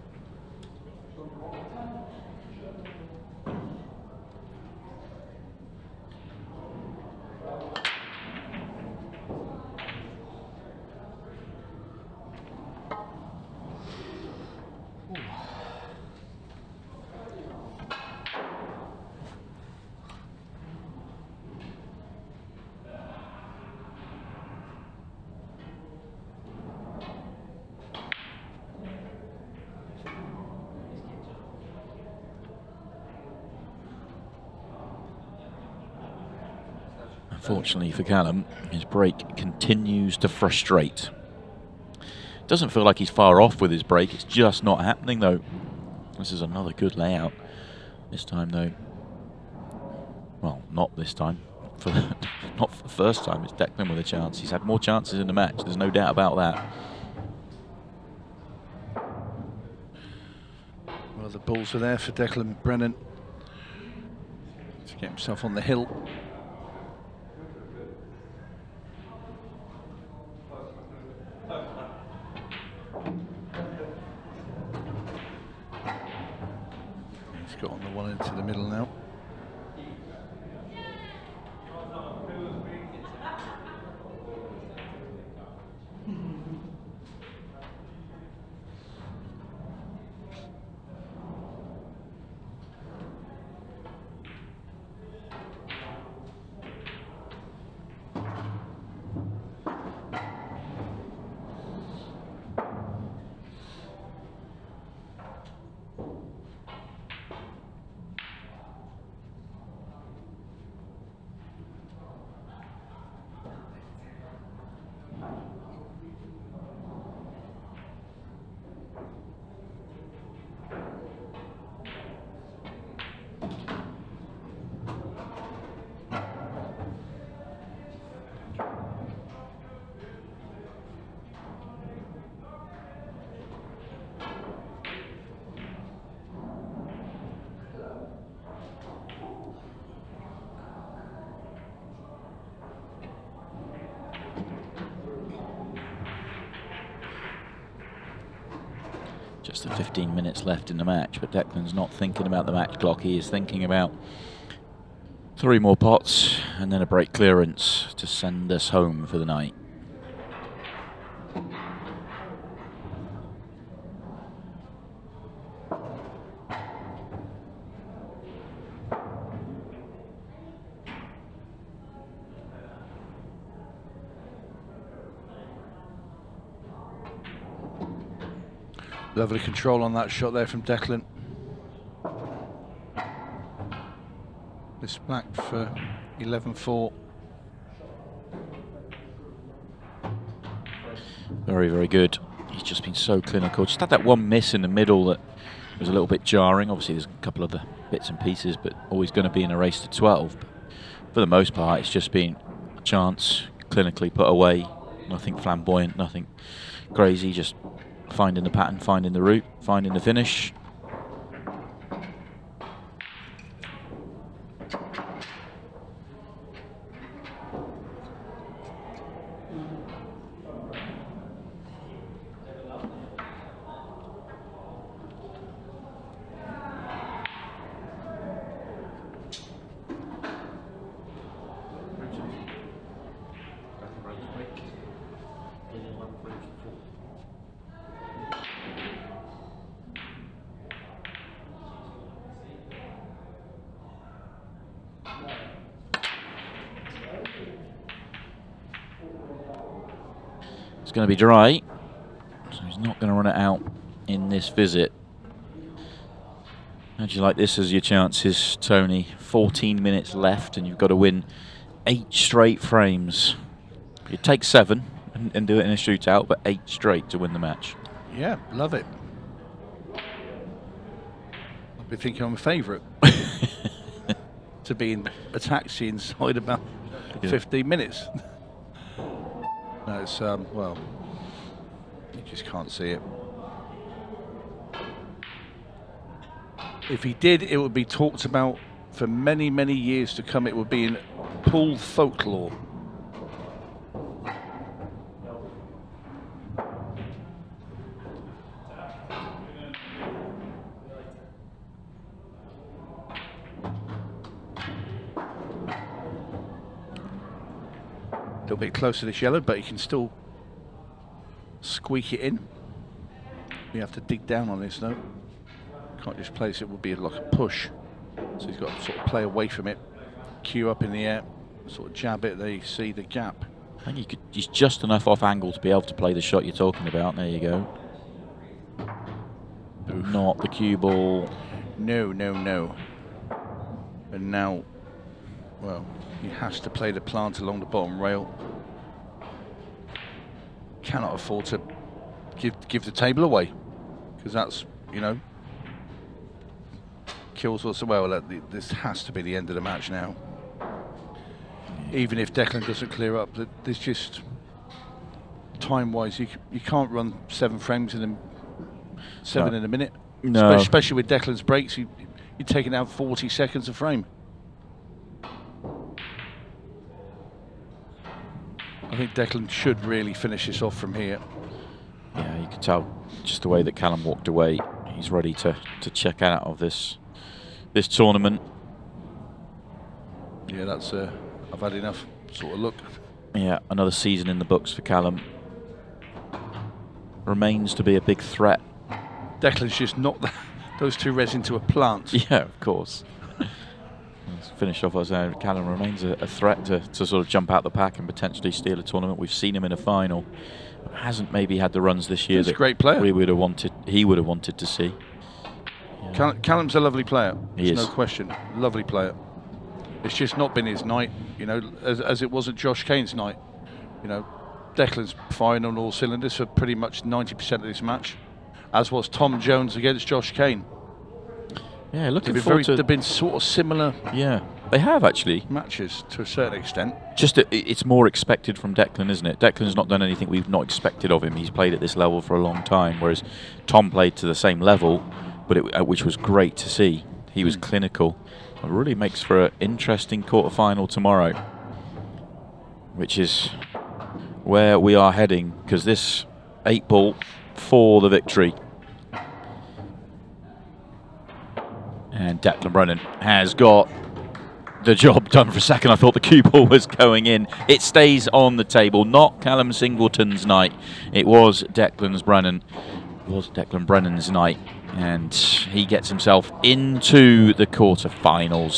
Unfortunately for Callum, his break continues to frustrate. Doesn't feel like he's far off with his break, it's just not happening though. This is another good layout. This time though, well, not this time. Not for the first time, it's Declan with a chance. He's had more chances in the match, there's no doubt about that. Well, the balls are there for Declan Brennan to get himself on the hill. He's got on the one into the middle now. Just the 15 minutes left in the match, but Declan's not thinking about the match clock. He is thinking about 3 more pots and then a break clearance to send us home for the night. Lovely control on that shot there from Declan. This black for 11-4. Very, very good. He's just been so clinical. Just had that one miss in the middle that was a little bit jarring. Obviously, there's a couple of other bits and pieces, but always going to be in a race to 12. But for the most part, it's just been a chance, clinically put away. Nothing flamboyant, nothing crazy, just finding the pattern, finding the route, finding the finish. It's going to be dry, so he's not going to run it out in this visit. How'd you like this as your chances, Tony? 14 minutes left and you've got to win 8 straight frames. You take 7 and do it in a shootout, but 8 straight to win the match. Yeah, love it. I'll be thinking I'm a favourite to be in a taxi inside about 15 minutes. No, it's, well, you just can't see it. If he did, it would be talked about for many, many years to come. It would be in pool folklore. A little bit close to this yellow, but he can still squeak it in. We have to dig down on this though. Can't just place it, would be like a push. So he's got to sort of play away from it, cue up in the air, sort of jab it, they see the gap. I think he's just enough off angle to be able to play the shot you're talking about. There you go. Oof. Not the cue ball. No, no, no. And now Well, he has to play the plant along the bottom rail. Cannot afford to give the table away, because that's, you know, kills us. Well, this has to be the end of the match now. Even if Declan doesn't clear up, there's just time-wise, you can't run 7 frames in a minute. No. Especially with Declan's breaks, you're taking out 40 seconds a frame. I think Declan should really finish this off from here. Yeah, you can tell just the way that Callum walked away. He's ready to check out of this tournament. Yeah, that's I've had enough sort of look. Yeah, another season in the books for Callum. Remains to be a big threat. Declan's just knocked those 2 reds into a plant. Yeah, of course. Let's finish off as Callum remains a threat to sort of jump out the pack and potentially steal a tournament. We've seen him in a final. Hasn't maybe had the runs this year He's that a great player. he would have wanted to see. Yeah. Callum's a lovely player. He There's is. no question. Lovely player. It's just not been his night, you know, as it wasn't Josh Kane's night. You know, Declan's firing on all cylinders for pretty much 90% of this match, as was Tom Jones against Josh Kane. Yeah, looking forward to... They've been sort of similar Yeah, they have actually. matches to a certain extent. Just it's more expected from Declan, isn't it? Declan's not done anything we've not expected of him. He's played at this level for a long time, whereas Tom played to the same level, but which was great to see. He was clinical. It really makes for an interesting quarter-final tomorrow, which is where we are heading, because this 8-ball for the victory. And Declan Brennan has got the job done for a second. I thought the cue ball was going in. It stays on the table. Not Callum Singleton's night. It was Declan Brennan's night. And he gets himself into the quarterfinals.